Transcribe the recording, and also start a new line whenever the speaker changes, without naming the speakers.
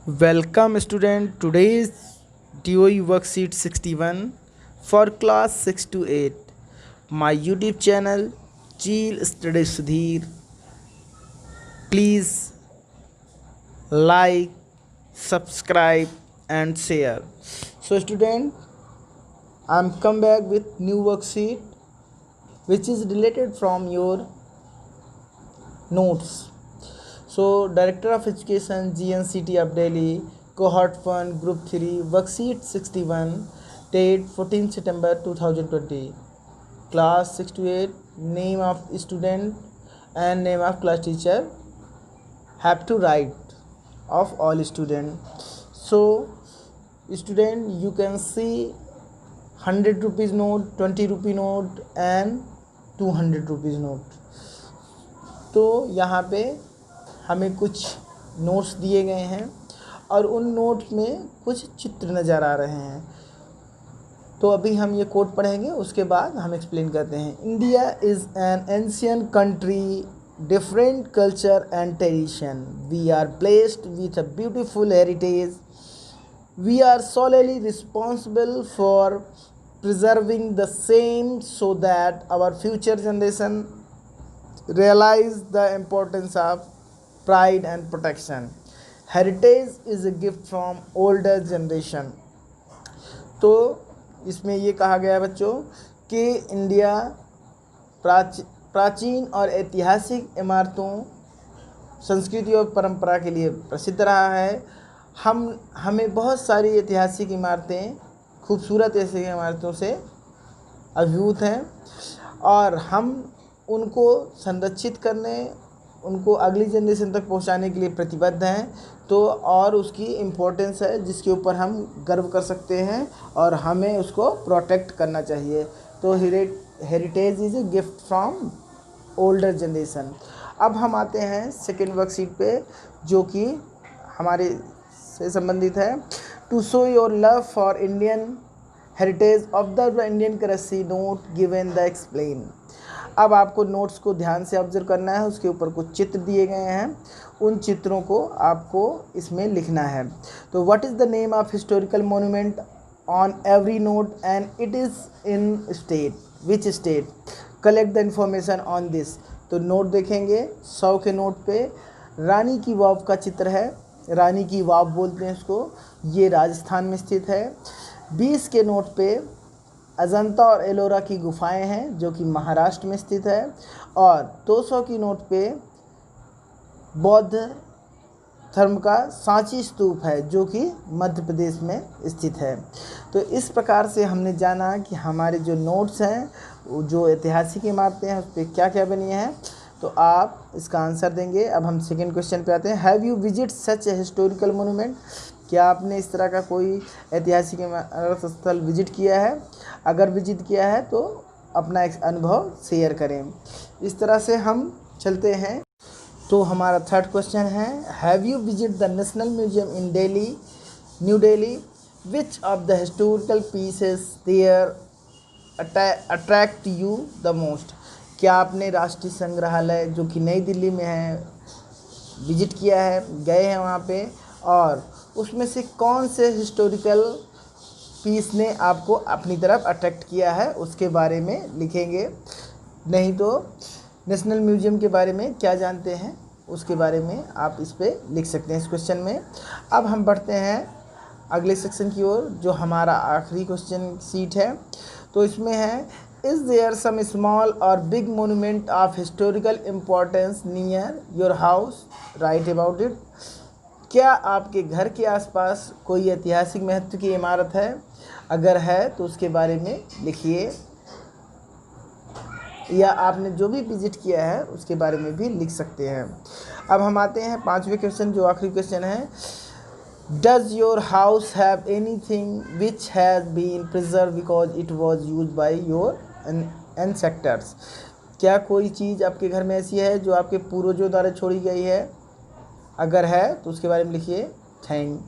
Welcome student, today's DOE worksheet 61 for class 6 to 8. My YouTube channel Cheel Study Sudhir. Please like, subscribe and share. So student, I'm come back with new worksheet which is related from your notes. So Director of Education GNCT of Delhi, Cohort 1 Group 3 Worksheet 61, date 14 September 2020, Class 6 to 8, name of student and name of class teacher have to write of all students. So student, you can see 100 rupees note, 20 rupee note and 200 rupees note. तो यहाँ पे हमें कुछ notes दिए गए हैं और उन नोट्स में कुछ चित्र नज़र आ रहे हैं। तो अभी हम ये कोट पढ़ेंगे, उसके बाद हम एक्सप्लेन करते हैं। India is an ancient country, different culture and tradition. We are blessed with a beautiful heritage. We are solely responsible for preserving the same so that our future generation realize the importance of pride and protection. Heritage is a gift from older generation. तो इसमें ये कहा गया है बच्चों कि India प्राचीन और ऐतिहासिक इमारतों, संस्कृति और परंपरा के लिए प्रसिद्ध रहा है। हमें बहुत सारी ऐतिहासिक इमारतें, खूबसूरत ऐसी इमारतों से अभिभूत हैं और हम उनको संरक्षित करने, उनको अगली जनरेशन तक पहुंचाने के लिए प्रतिबद्ध हैं। तो और उसकी इम्पोर्टेंस है जिसके ऊपर हम गर्व कर सकते हैं और हमें उसको प्रोटेक्ट करना चाहिए। तो heritage is a gift from older generation. अब हम आते हैं सेकेंड वर्कशीट पे, जो कि हमारे से संबंधित है। To show your love for Indian heritage of the Indian currency note given the explain. अब आपको नोट्स को ध्यान से ऑब्जर्व करना है, उसके ऊपर कुछ चित्र दिए गए हैं, उन चित्रों को आपको इसमें लिखना है। तो what is the name of historical monument on every note and it is in state, which state, collect the information on this. तो नोट देखेंगे, 100 के नोट पे रानी की वाव का चित्र है, रानी की वाव बोलते हैं इसको, ये राजस्थान में स्थित है। 20 के नोट पे अजंता और एलोरा की गुफाएं हैं जो कि महाराष्ट्र में स्थित है। और 200 की नोट पे बौद्ध धर्म का सांची स्तूप है जो कि मध्य प्रदेश में स्थित है। तो इस प्रकार से हमने जाना कि हमारे जो नोट्स हैं, जो ऐतिहासिक इमारतें हैं, उस पर क्या क्या बनी हैं। तो आप इसका आंसर देंगे। अब हम सेकेंड क्वेश्चन पे आते हैं। Have you visit such a historical monument? क्या आपने इस तरह का कोई ऐतिहासिक इमारत स्थल विजिट किया है? अगर विजिट किया है तो अपना एक अनुभव शेयर करें। इस तरह से हम चलते हैं। तो हमारा थर्ड क्वेश्चन है, have you visit the national museum in Delhi, new Delhi? Which of the historical pieces there attract you the most? क्या आपने राष्ट्रीय संग्रहालय जो कि नई दिल्ली में है विजिट किया है, गए हैं वहाँ पे, और उसमें से कौन से हिस्टोरिकल पीस ने आपको अपनी तरफ अट्रैक्ट किया है, उसके बारे में लिखेंगे। नहीं तो नेशनल म्यूजियम के बारे में क्या जानते हैं उसके बारे में आप इस पर लिख सकते हैं इस क्वेश्चन में। अब हम बढ़ते हैं अगले सेक्शन की ओर, जो हमारा आखिरी क्वेश्चन सीट है। तो इसमें है, इज़ देयर सम स्मॉल और big monument of historical importance near your house, right about it? क्या आपके घर के आसपास कोई ऐतिहासिक महत्व की इमारत है? अगर है तो उसके बारे में लिखिए, या आपने जो भी विजिट किया है उसके बारे में भी लिख सकते हैं। अब हम आते हैं पांचवें क्वेश्चन, जो आखिरी क्वेश्चन है। Does your house have anything which has been preserve because it was use by your ancestors? क्या कोई चीज़ आपके घर में ऐसी है जो आपके पूर्वजों द्वारा छोड़ी गई है? अगर है तो उसके बारे में लिखिए। Thank you.